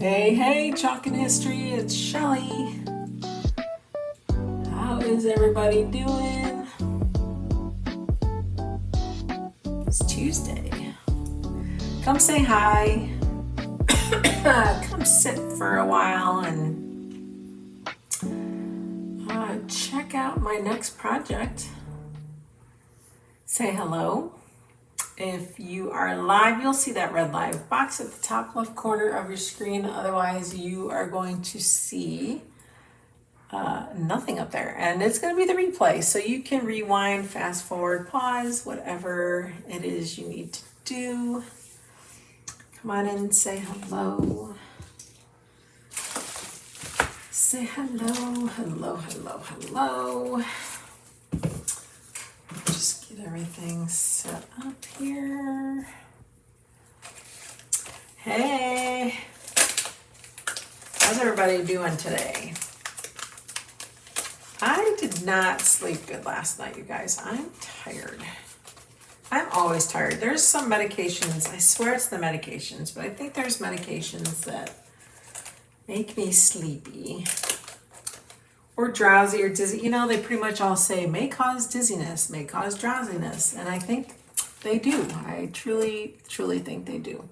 Hey, Chalkin' History, it's Shelly. How is everybody doing? It's Tuesday. Come say hi. Come sit for a while and check out my next project. Say hello. If you are live, you'll see that red live box at the top left corner of your screen. Otherwise, you are going to see nothing up there. And it's going to be the replay. So you can rewind, fast forward, pause, whatever it is you need to do. Come on in and say hello. Say hello, hello, hello, hello. Just get everything set up here. Hey, how's everybody doing today? I did not sleep good last night, you guys. I'm tired. I'm always tired. There's some medications, I swear it's the medications, but I think there's medications that make me sleepy or drowsy or dizzy. You know, they pretty much all say may cause dizziness, may cause drowsiness, and I think they do. I truly think they do.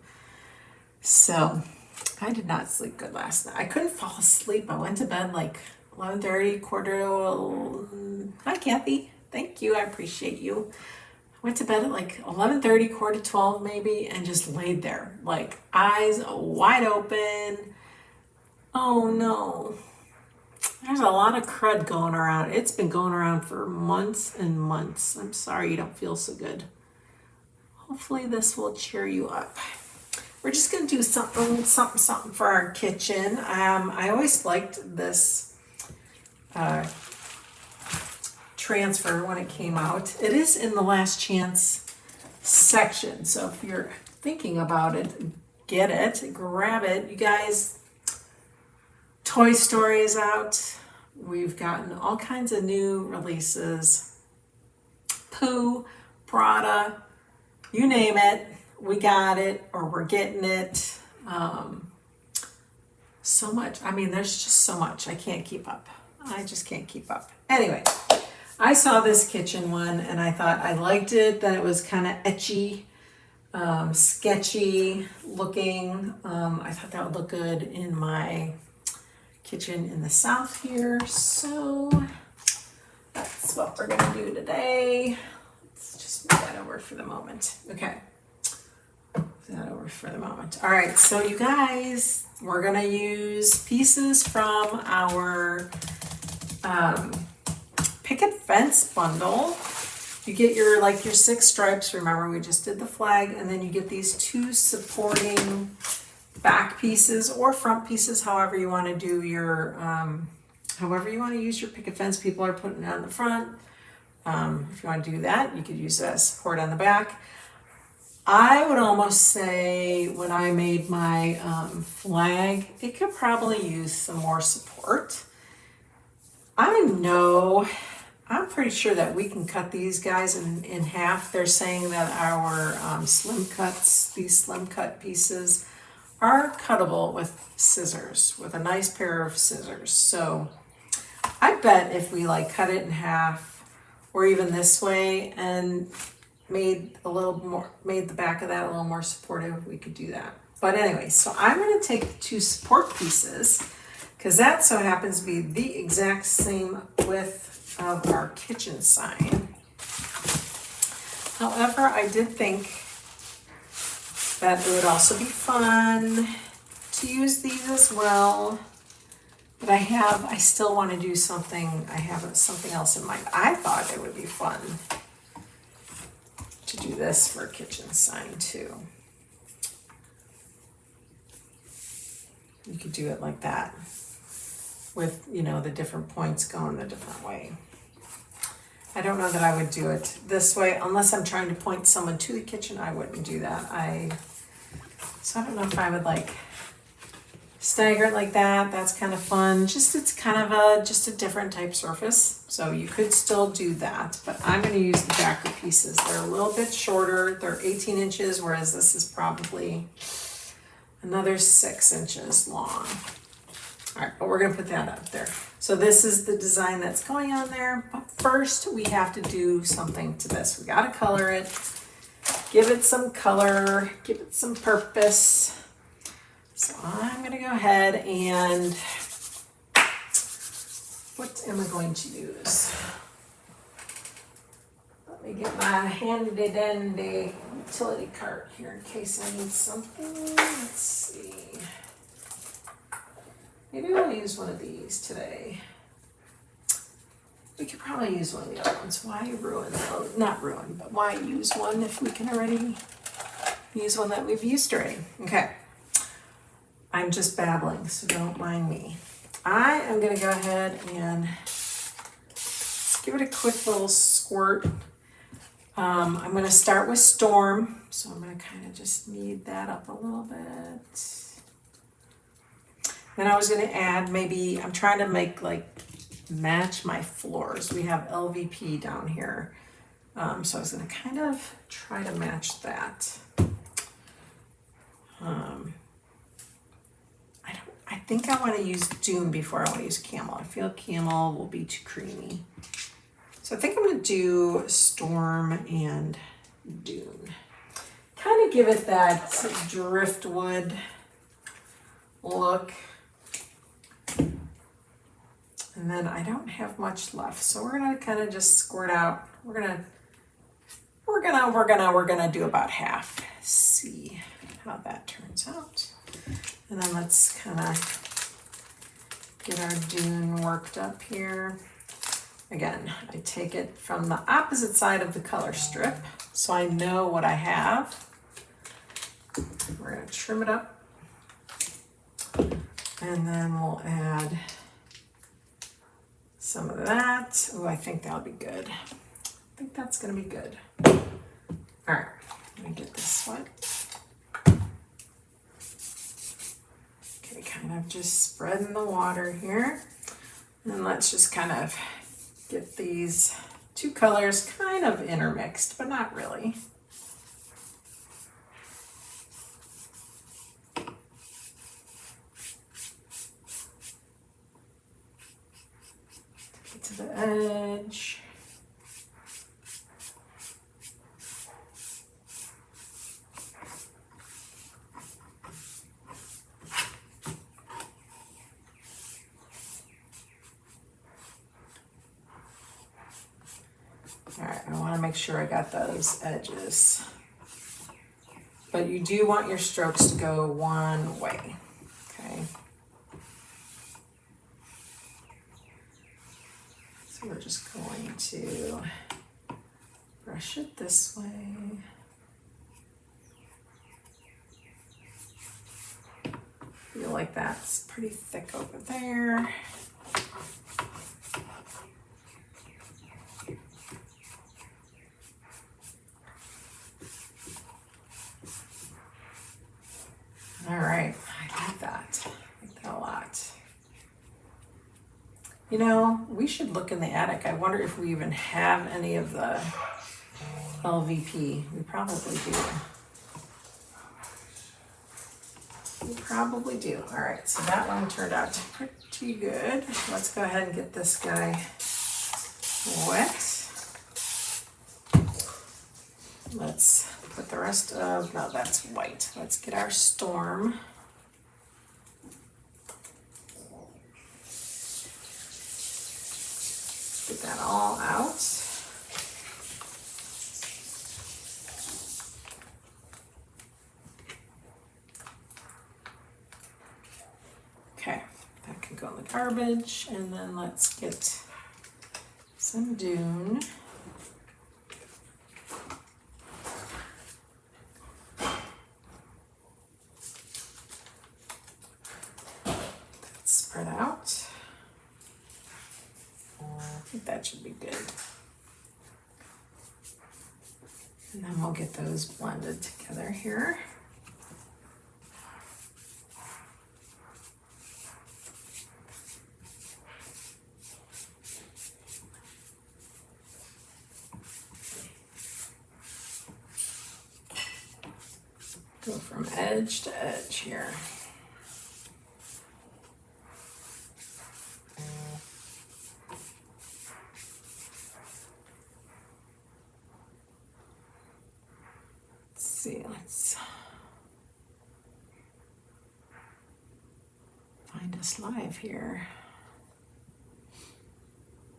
So I did not sleep good last night. I couldn't fall asleep. I went to bed like 11:30, quarter to... Hi, Kathy. Thank you. I appreciate you. I went to bed at like 11:30, quarter to 12 maybe, and just laid there, like eyes wide open. Oh no. There's a lot of crud going around. It's been going around for months and months. I'm sorry you don't feel so good. Hopefully this will cheer you up. We're just going to do something for our kitchen. I always liked this transfer when it came out. It is in the last chance section. So if you're thinking about it, get it, grab it. You guys, Toy Story is out. We've gotten all kinds of new releases. Pooh, Prada, you name it, we got it or we're getting it. So much. I mean, there's just so much. I can't keep up. I just can't keep up. Anyway, I saw this kitchen one and I thought I liked it. Then it was kind of etchy, sketchy looking. I thought that would look good in my kitchen in the south here, so that's what we're gonna do today. Let's just move that over for the moment. Okay, move that over for the moment. All right, so you guys, we're gonna use pieces from our picket fence bundle. You get your 6 stripes. Remember, we just did the flag, and then you get these 2 supporting back pieces or front pieces, however you want to do your, however you want to use your picket fence. People are putting it on the front. If you want to do that, you could use that as support on the back. I would almost say when I made my flag, it could probably use some more support. I'm pretty sure that we can cut these guys in half. They're saying that our slim cuts, these slim cut pieces, are cuttable with scissors, with a nice pair of scissors. So I bet if we cut it in half or even this way and made the back of that a little more supportive, we could do that. But anyway, so I'm gonna take the 2 support pieces because that so happens to be the exact same width of our kitchen sign. However, I did think that it would also be fun to use these as well. But I still want to do something. I have something else in mind. I thought it would be fun to do this for a kitchen sign too. You could do it like that with, the different points going a different way. I don't know that I would do it this way unless I'm trying to point someone to the kitchen. I wouldn't do that. So I don't know if I would stagger it like that. That's kind of fun. It's kind of just a different type surface. So you could still do that, but I'm going to use the backer pieces. They're a little bit shorter. They're 18 inches, whereas this is probably another 6 inches long. All right, but we're gonna put that up there. So this is the design that's going on there, but first we have to do something to this. We gotta color it, give it some color, give it some purpose. So I'm gonna go ahead and, what am I going to use? Let me get my handy dandy utility cart here in case I need something. Let's see. Maybe we'll use one of these today. We could probably use one of the other ones. Why ruin, oh, not ruin, but why use one if we can already use one that we've used already? Okay. I'm just babbling, so don't mind me. I am gonna go ahead and give it a quick little squirt. I'm gonna start with Storm, so I'm gonna kind of just knead that up a little bit. Then I was gonna add maybe, I'm trying to make like match my floors. We have LVP down here. So I was gonna kind of try to match that. I think I want to use Dune before I want to use Camel. I feel Camel will be too creamy. So I think I'm going to do Storm and Dune. Kind of give it that driftwood look. And then I don't have much left. So we're going to kind of just squirt out. We're gonna do about half. See how that turns out. And then let's kind of get our Dune worked up here. Again, I take it from the opposite side of the color strip, so I know what I have. We're gonna trim it up. And then we'll add some of that. Oh, I think that'll be good. I think that's gonna be good. All right, let me get this one. Kind of just spreading the water here. And let's just kind of get these two colors kind of intermixed, but not really. Get to the edge. All right, I want to make sure I got those edges. But you do want your strokes to go one way, okay? So we're just going to brush it this way. Feel like that's pretty thick over there. All right, I like that. I like that a lot. You know, we should look in the attic. I wonder if we even have any of the LVP. We probably do. We probably do. All right, so that one turned out pretty good. Let's go ahead and get this guy wet. Let's put the rest of, no, that's white. Let's get our Storm. Get that all out. Okay, that can go in the garbage. And then let's get some Dune. Spread out. I think that should be good. And then we'll get those blended together here. Go from edge to edge here. Let's see, let's find us live here.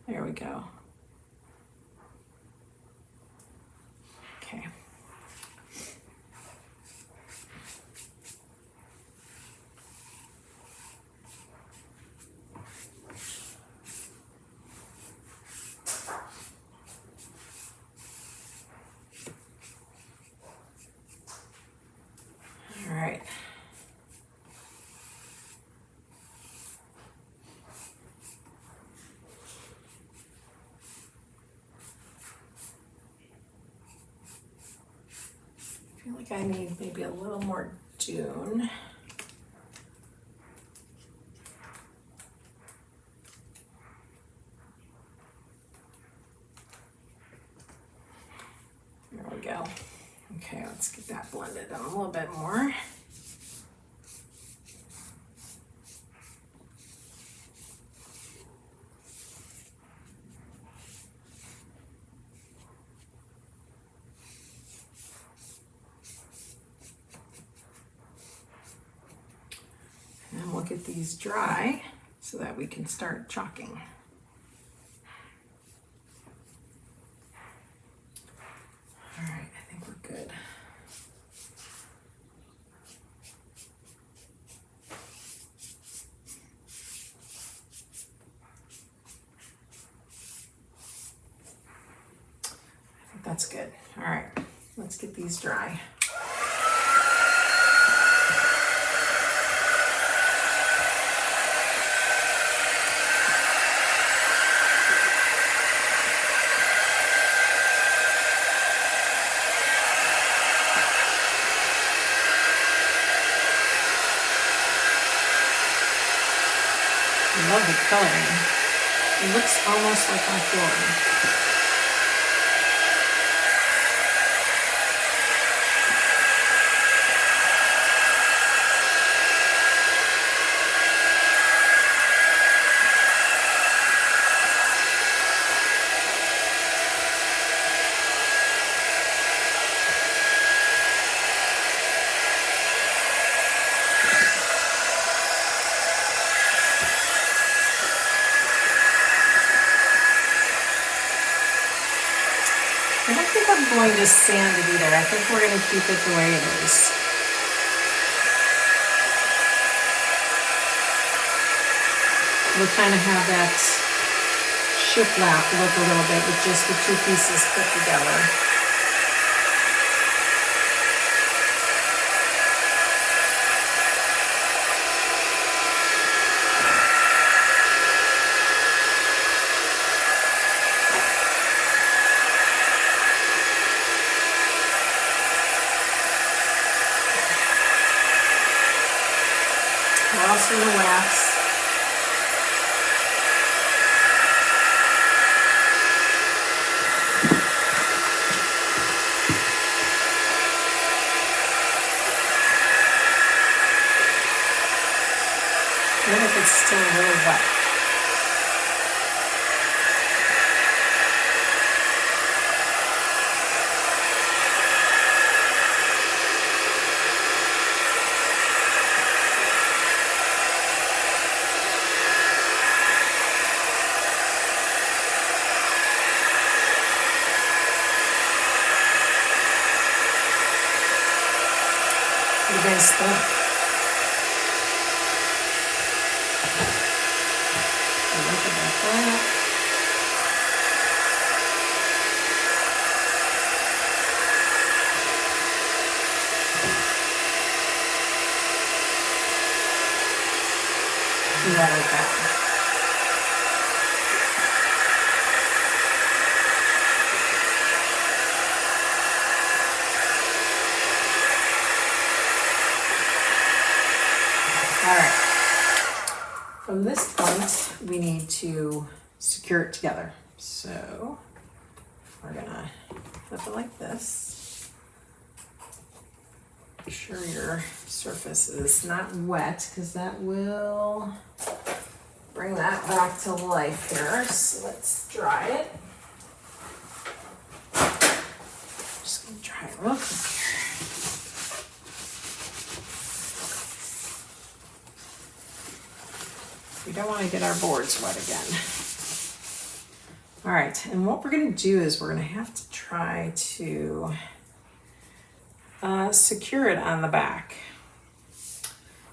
There we go. Okay. All right. I feel like I need maybe a little more dune. There we go. Okay, let's get that blended in a little bit more. And we'll get these dry so that we can start chalking. All right, I think we're good. I think that's good. All right, let's get these dry. I love the coloring. It looks almost like my flooring. I don't think I'm going to sand it either. I think we're going to keep it the way it is. We'll kind of have that shiplap look a little bit with just the two pieces put together. We're also going to wax. Even if it's still a little wet. What do you guys think? Look at that. Yeah, like that. All right. From this point, we need to secure it together. So we're gonna flip it like this. Make sure your surface is not wet, because that will bring that back to life here. So let's dry it. Just gonna dry it real quick here. We don't want to get our boards wet again. All right, and what we're gonna do is we're gonna have to try to secure it on the back.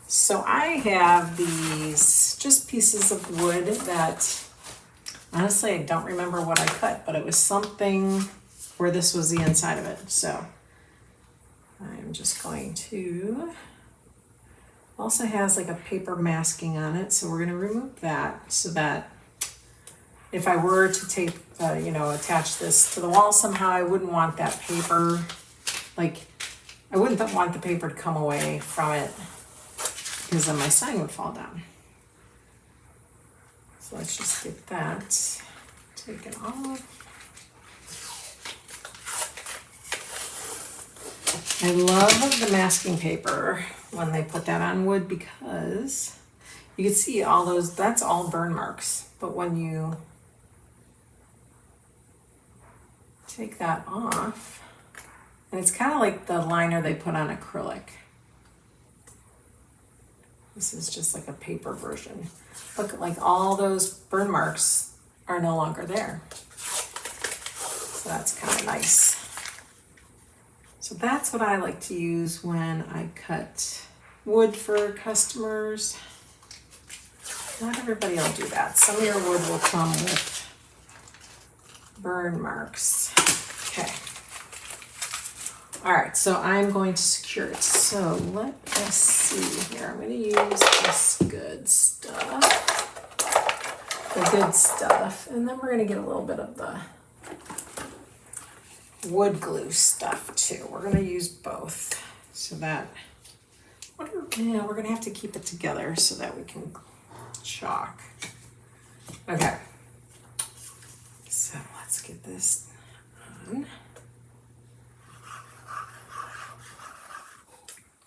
So I have these just pieces of wood that, honestly, I don't remember what I cut, but it was something where this was the inside of it. So I'm just going to, also has like a paper masking on it. So we're gonna remove that so that if I were to tape, attach this to the wall somehow, I wouldn't want that paper, I wouldn't want the paper to come away from it, because then my sign would fall down. So let's just get that taken off. I love the masking paper when they put that on wood, because you can see all those, that's all burn marks. But when you take that off, and it's kind of like the liner they put on acrylic. This is just like a paper version. Look, like all those burn marks are no longer there. So that's kind of nice. So that's what I like to use when I cut wood for customers. Not everybody will do that. Some of your wood will come with burn marks. Okay. All right, so I'm going to secure it. So let us see here. I'm going to use this good stuff, and then we're going to get a little bit of the wood glue stuff too. We're going to use both so that, we're going to have to keep it together so that we can chalk. Okay, so let's get this on.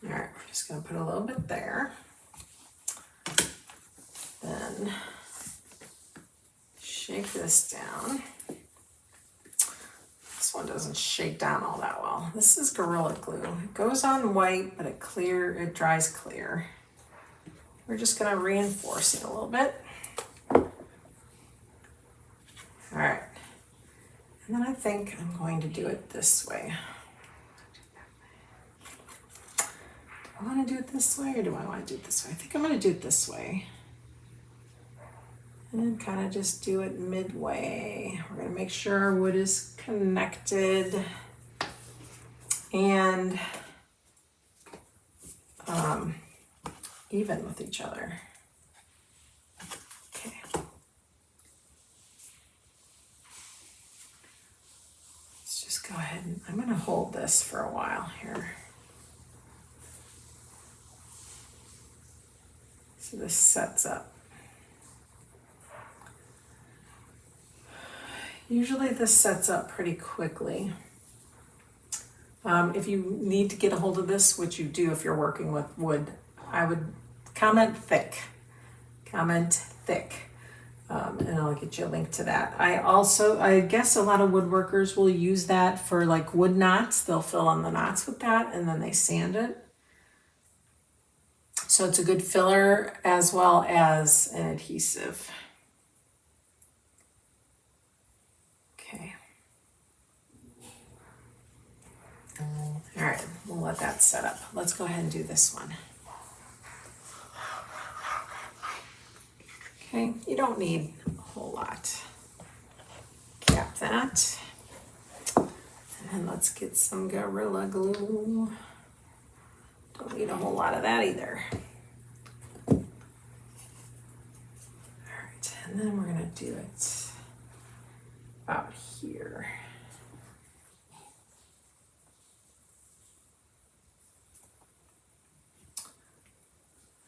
All right, we're just going to put a little bit there. Then shake this down. This one doesn't shake down all that well. This is Gorilla Glue. It goes on white, but it dries clear. We're just going to reinforce it a little bit. All right. And then I think I'm going to do it this way. Do I want to do it this way, or do I want to do it this way? I think I'm going to do it this way. And kind of just do it midway. We're going to make sure our wood is connected and even with each other. Okay. Let's just go ahead and I'm going to hold this for a while here. So this sets up. Usually this sets up pretty quickly. If you need to get a hold of this, which you do if you're working with wood, I would comment thick, and I'll get you a link to that. I guess a lot of woodworkers will use that for like wood knots. They'll fill in the knots with that and then they sand it. So it's a good filler as well as an adhesive. Okay. All right, we'll let that set up. Let's go ahead and do this one. Okay, you don't need a whole lot. Cap that. And let's get some Gorilla Glue. Don't need a whole lot of that either. All right, and then we're gonna do it about here.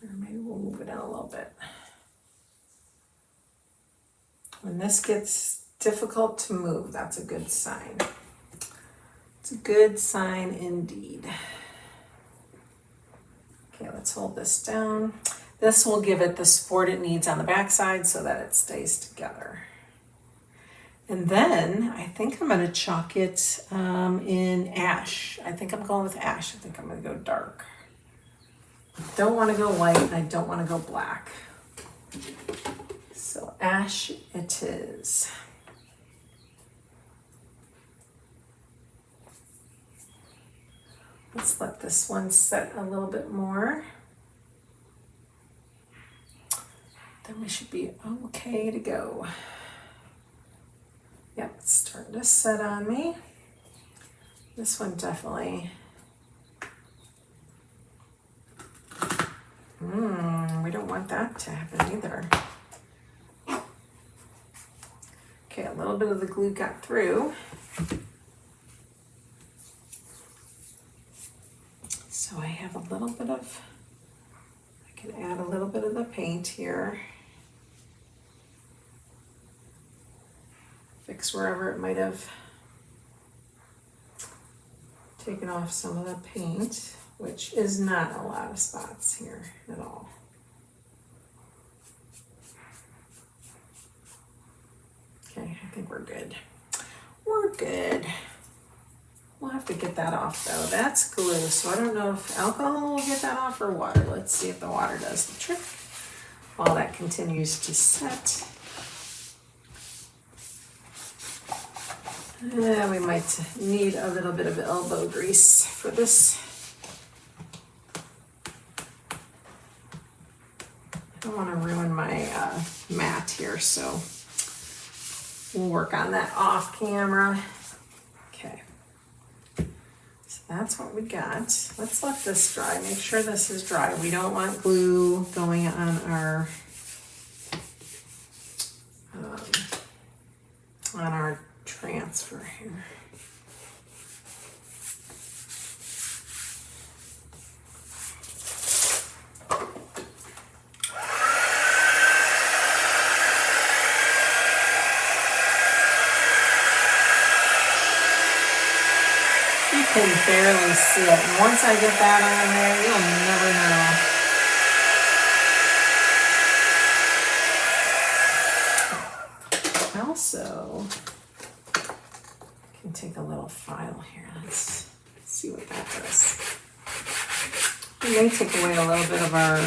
Or maybe we'll move it in a little bit. When this gets difficult to move, that's a good sign. It's a good sign indeed. let's hold this down. This will give it the support it needs on the backside so that it stays together. And then I think I'm gonna chalk it in ash. I think I'm going with ash. I think I'm gonna go dark. I don't wanna go white and I don't wanna go black. So ash it is. Let's let this one set a little bit more. Then we should be okay to go. Yep, it's starting to set on me. This one definitely. We don't want that to happen either. Okay, a little bit of the glue got through. So I have a little bit of, I can add a little bit of the paint here. Fix wherever it might have taken off some of the paint, which is not a lot of spots here at all. Okay, I think we're good. We're good. We'll have to get that off though. That's glue, so I don't know if alcohol will get that off or water. Let's see if the water does the trick while that continues to set. We might need a little bit of elbow grease for this. I don't want to ruin my mat here, so we'll work on that off camera. Okay, so that's what we got. Let's let this dry. Make sure this is dry. We don't want glue going on our transfer here. You can barely see it, and once I get that on there, you'll never know. Also, can take a little file here. Let's see what that does. It may take away a little bit of our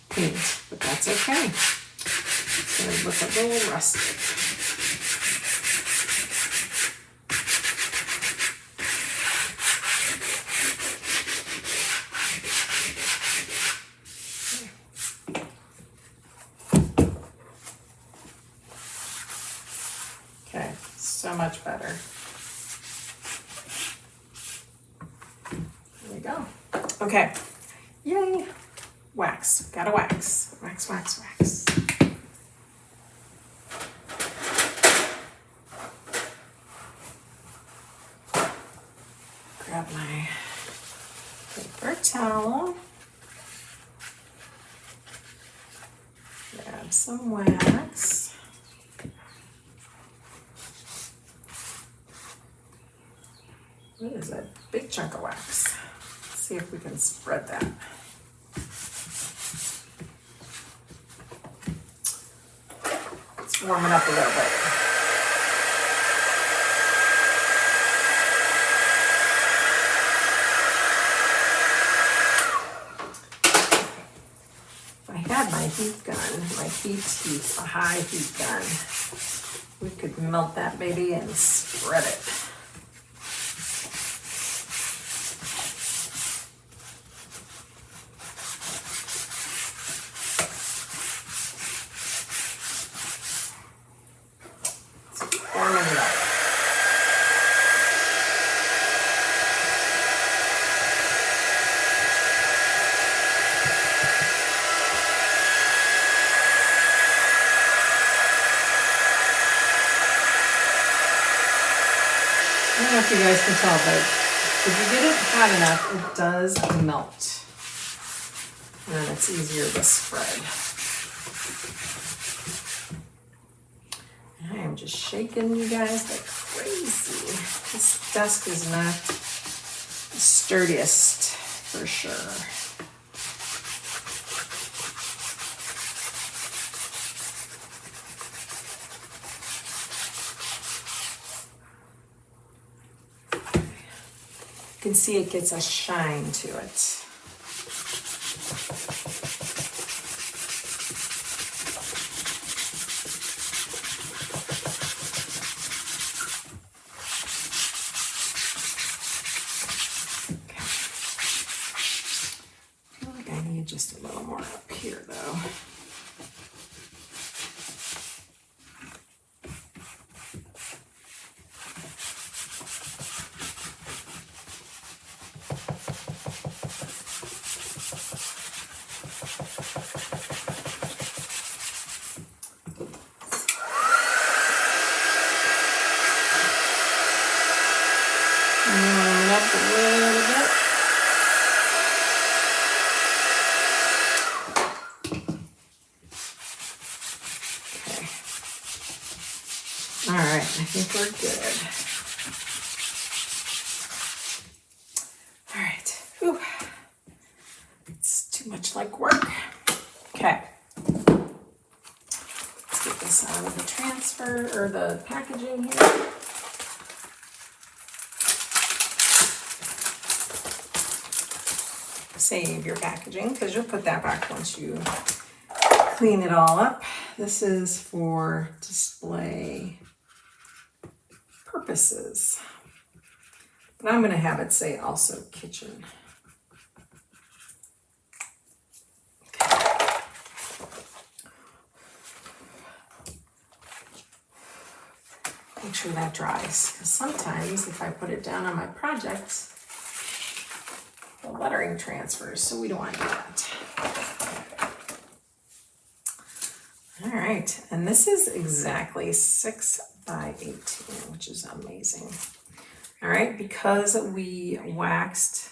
paint, but that's okay. It's going to look a little rusted. So much better. There we go. Okay. Yay. Wax. Gotta wax. Wax, wax, wax. Grab my paper towel. Grab some wax. What is that? Big chunk of wax. Let's see if we can spread that. Let's warm it up a little bit. If I had my heat gun, a high heat gun, we could melt that baby and spread it. I don't know if you guys can tell, but if you get it hot enough, it does melt. And then it's easier to spread. I am just shaking you guys like crazy. This desk is not the sturdiest for sure. can see it gets a shine to it. Just a little more up here though. And up a little bit. All right, I think we're good. All right, whew. It's too much like work. Okay, let's get this out of the transfer or the packaging here. Save your packaging because you'll put that back once you clean it all up. This is for display purposes, but I'm going to have it say also kitchen. Okay. Make sure that dries, because sometimes if I put it down on my projects, the lettering transfers, so we don't want to do that. All right, and this is exactly 6 by 18, which is amazing. All right, because we waxed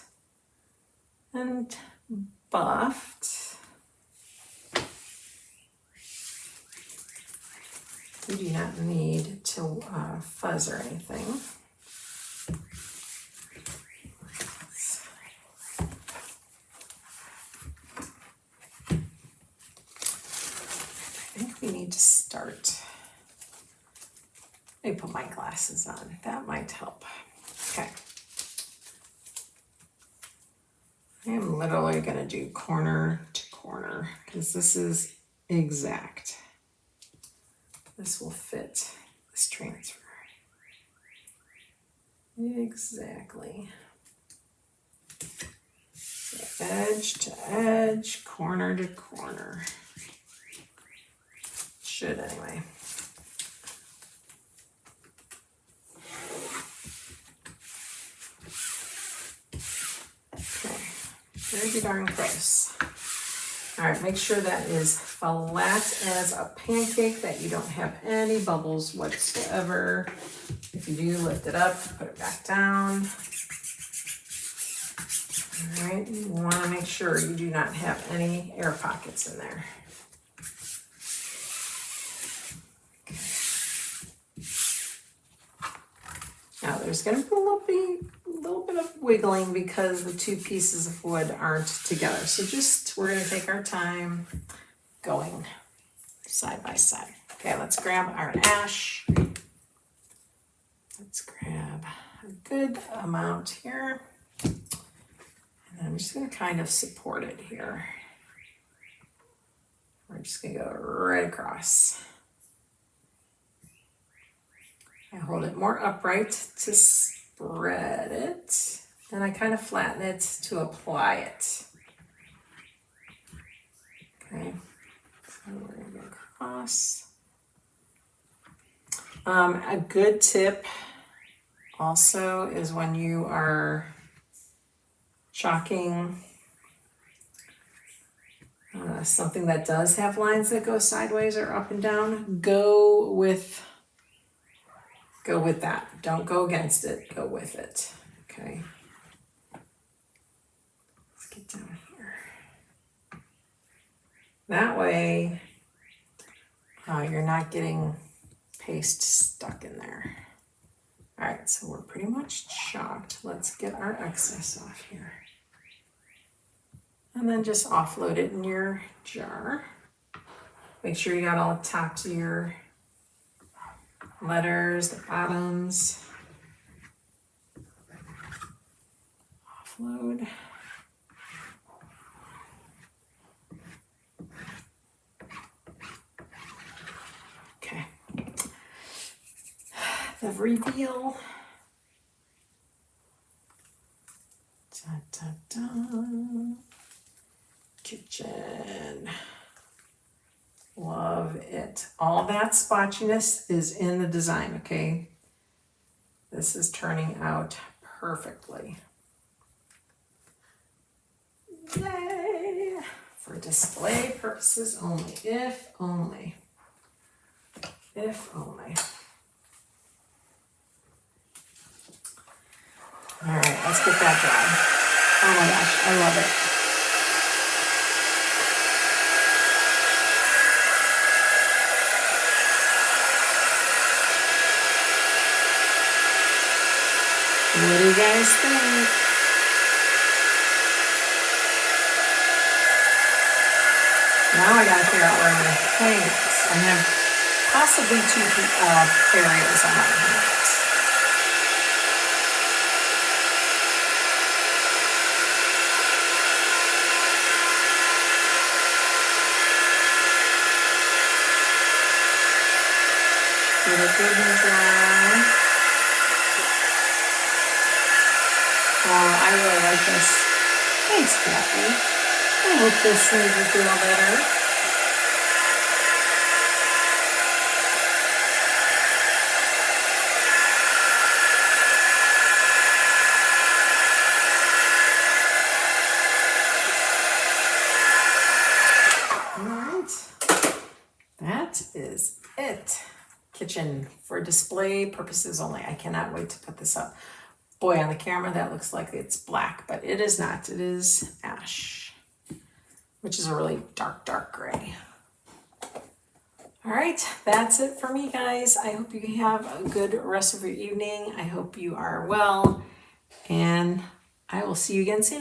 and buffed, we do not need to fuzz or anything. I think we need to start. Let me put my glasses on. That might help. Okay. I am literally going to do corner to corner because this is exact. This will fit this transfer. Exactly. So edge to edge, corner to corner. Should anyway. Okay, pretty darn close. All right, make sure that is flat as a pancake, that you don't have any bubbles whatsoever. If you do, lift it up, put it back down. All right, you want to make sure you do not have any air pockets in there. Okay. Now there's going to be a little bit of wiggling because the two pieces of wood aren't together. So we're going to take our time going side by side. Okay, let's grab our ash. Let's grab a good amount here. And I'm just going to kind of support it here. We're just going to go right across. I hold it more upright to spread it, and I kind of flatten it to apply it. Okay, so we're going to go across. A good tip also is when you are chalking something that does have lines that go sideways or up and down, go with that. Don't go against it, go with it. Okay. Let's get down here. That way, you're not getting paste stuck in there. All right, so we're pretty much chalked. Let's get our excess off here. And then just offload it in your jar. Make sure you got all the tops of your letters, the bottoms. overflowed. Okay. The reveal. Da, da, da. Kitchen. Love it. All that spotchiness is in the design, okay? This is turning out perfectly. Yay! For display purposes only, if only. If only. All right, let's get that dry. Oh my gosh, I love it. What do you guys think? Now I gotta figure out where I'm gonna hang this. I have possibly two areas I want to hang this. Get it good and dry. Oh, I really like this. Thanks, Kathy. I hope this made you feel better. All right. That is it. Kitchen for display purposes only. I cannot wait to put this up. Boy, on the camera that looks like it's black, but it is not. It is ash, which is a really dark, dark gray. All right, that's it for me, guys. I hope you have a good rest of your evening. I hope you are well, and I will see you again soon.